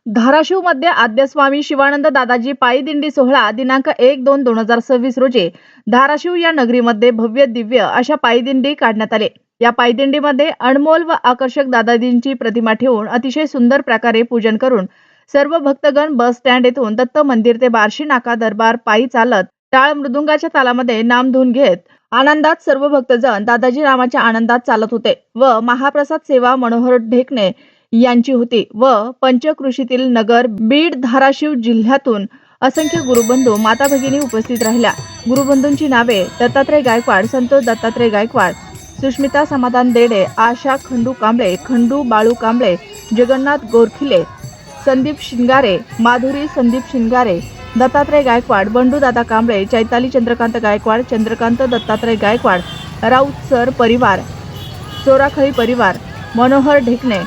धाराशिवमध्ये आद्य स्वामी शिवानंद दादाजी पायी दिंडी सोहळा दिनांक 1-2-2026 रोजी धाराशिव या नगरीमध्ये भव्य दिव्य अशा पायी दिंडी काढण्यात आले। या पायी दिंडीमध्ये अनमोल व आकर्षक दादाजींची प्रतिमा ठेवून अतिशय सुंदर प्रकारे पूजन करून सर्व भक्तगण बस स्टँड येथून दत्त मंदिर ते बार्शी नाका दरबार पायी चालत टाळ मृदुंगाच्या तालामध्ये नामधून घेत आनंदात सर्व भक्तजन दादाजी नामाच्या आनंदात चालत होते व महाप्रसाद सेवा मनोहर ढेकणे यांची होती व पंचकृषीतील नगर बीड धाराशिव जिल्ह्यातून असंख्य गुरुबंधू माता भगिनी उपस्थित राहिल्या। गुरुबंधूंची नावे दत्तात्रय गायकवाड, संतोष दत्तात्रय गायकवाड, सुष्मिता समाधान देडे, आशा खंडू कांबळे, खंडू बाळू कांबळे, जगन्नाथ गोरखिले, संदीप शिंगारे, माधुरी संदीप शिंगारे, दत्तात्रय गायकवाड, बंडू दादा कांबळे, चैताली चंद्रकांत गायकवाड, चंद्रकांत दत्तात्रय गायकवाड, राऊत सर परिवार, चोराखळी परिवार, मनोहर ढेकणे,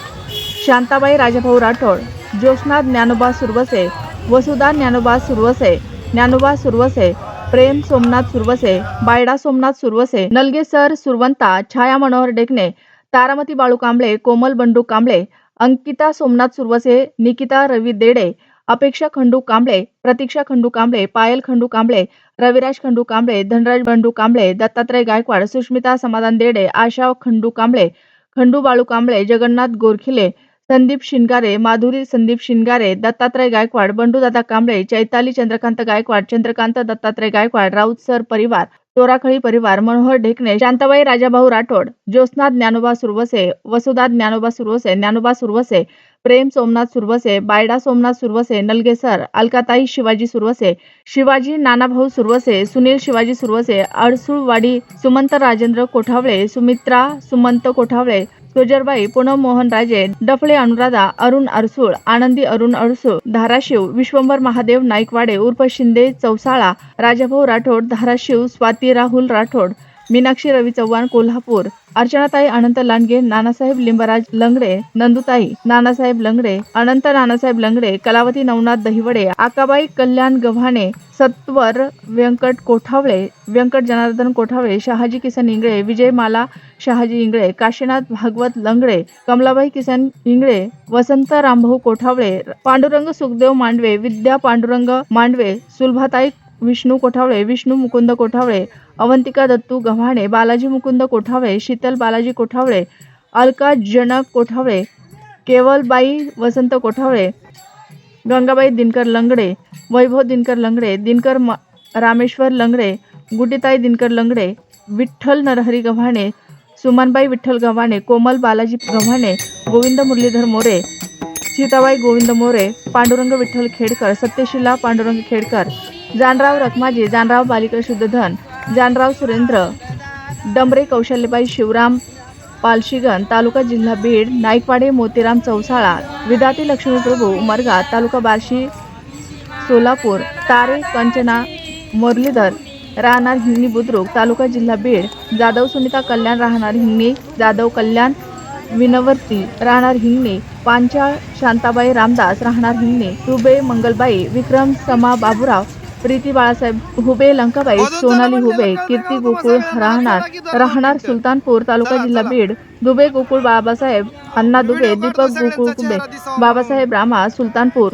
शांताबाई राजाभाऊ राठोड, ज्योत्स्ना ज्ञानोबा सुरवसे, वसुधा ज्ञानोबा सुरवसे, ज्ञानोबा सुरवसे, प्रेम सोमनाथ सुरवसे, बायडा सोमनाथ सुरवसे, नलगे सर सुरवंता, छाया मनोहर ढेकणे, तारामती बाळू कांबळे, कोमल बंडू कांबळे, अंकिता सोमनाथ सुरवसे, निकिता रवी देडे, अपेक्षा खंडू कांबळे, प्रतीक्षा खंडू कांबळे, पायल खंडू कांबळे, रविराज खंडू कांबळे, धनराज बंडू कांबळे, दत्तात्रय गायकवाड, सुष्मिता समाधान देडे, आशा खंडू कांबळे, खंडू बाळू कांबळे, जगन्नाथ गोरखिले, संदीप शिंगारे, माधुरी संदीप शिंगारे, दत्तात्रय गायकवाड, बंडू दादा कांबळे, चैताली चंद्रकांत गायकवाड, चंद्रकांत दत्तात्रय गायकवाड, राऊत सर परिवार, चोराखळी परिवार, मनोहर ढेकणे, शांताबाई राजाभाऊ राठोड, ज्योत्स्ना ज्ञानोबा सुरवसे, वसुधा ज्ञानोबा सुरवसे, ज्ञानोबा सुरवसे, प्रेम सोमनाथ सुरवसे, बायडा सोमनाथ सुरवसे, नलगेसर, अलकाताई शिवाजी सुरवसे, शिवाजी नानाभाऊ सुरवसे, सुनील शिवाजी सुरवसे, अडसुळवाडी सुमंत राजेंद्र कोठावळे, सुमित्रा सुमंत कोठावळे, सोजरबाई पूनम मोहन राजे, डफळे अनुराधा, अरुण अरसूळ, आनंदी अरुण अरसूळ, धाराशिव, विश्वंभर महादेव नाईकवाडे उर्फ शिंदे चौसाळा, राजाभाऊ राठोड, धाराशिव, स्वाती राहुल राठोड, मीनाक्षी रवी चव्हाण कोल्हापूर, अर्चनाताई अनंत लांडगे, नानासाहेब लिंबराज लंगडे, नंदुताई नानासाहेब लंगडे, अनंत नानासाहेब लंगडे, कलावती नवनाथ दहिवडे, आकाबाई कल्याण गव्हाणे, सत्वर व्यंकट कोठावळे, व्यंकट जनार्दन कोठावळे, शहाजी किसन इंगळे, विजयमाला शहाजी इंगळे, काशीनाथ भागवत लंगडे, कमलाबाई किसन इंगळे, वसंत रामभाऊ कोठावळे, पांडुरंग सुखदेव मांडवे, विद्या पांडुरंग मांडवे, सुलभाताई विष्णू कोठावळे, विष्णू मुकुंद कोठावळे, अवंतिका दत्तू गव्हाणे, बालाजी मुकुंद कोठावळे, शीतल बालाजी कोठावळे, अलका जनक कोठावळे, केवलबाई वसंत कोठावळे, गंगाबाई दिनकर लंगडे, वैभव दिनकर लंगडे, दिनकर रामेश्वर लंगडे, गुड्डीताई दिनकर लंगडे, विठ्ठल नरहरी गव्हाणे, सुमनबाई विठ्ठल गव्हाणे, कोमल बालाजी गव्हाणे, गोविंद मुरलीधर मोरे, सीताबाई गोविंद मोरे, पांडुरंग विठ्ठल खेडकर, सत्यशिला पांडुरंग खेडकर, जानराव रखमाजी, जानराव बालिका शुद्धधन, जानराव सुरेंद्र, डंबरे कौशल्यबाई शिवराम पालशिगन, तालुका जिल्हा बीड, नाईकवाडे मोतीराम चौसाळा, विधाती लक्ष्मीप्रभू उमरगा, तालुका बार्शी सोलापूर, तारे कंचना मुरलीधर, राहणार हिंगणी बुद्रुक, तालुका जिल्हा बीड, जाधव सुनीता कल्याण, राहणार हिंगणी, जाधव कल्याण विनवर्ती, राहणार हिंगणी, पांचाळ शांताबाई रामदास, राहणार हिंगणी, हुबे मंगलबाई, विक्रम समा बाबूराव, प्रीती बाळासाहेब हुबे लंकाबाई, सोनाली हुबे, कीर्ती गोकुळ राहणार सुलतानपूर, तालुका जिल्हा बीड, दुबे गोकुळ बाबासाहेब, अण्णा दुबे, दीपक गोकुळ कुबे, बाबासाहेब रामा, सुलतानपूर।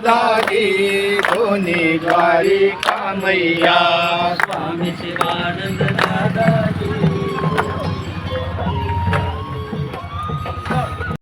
दादी दोन्ही द्वारी कामैया स्वामी शिवानंद दादा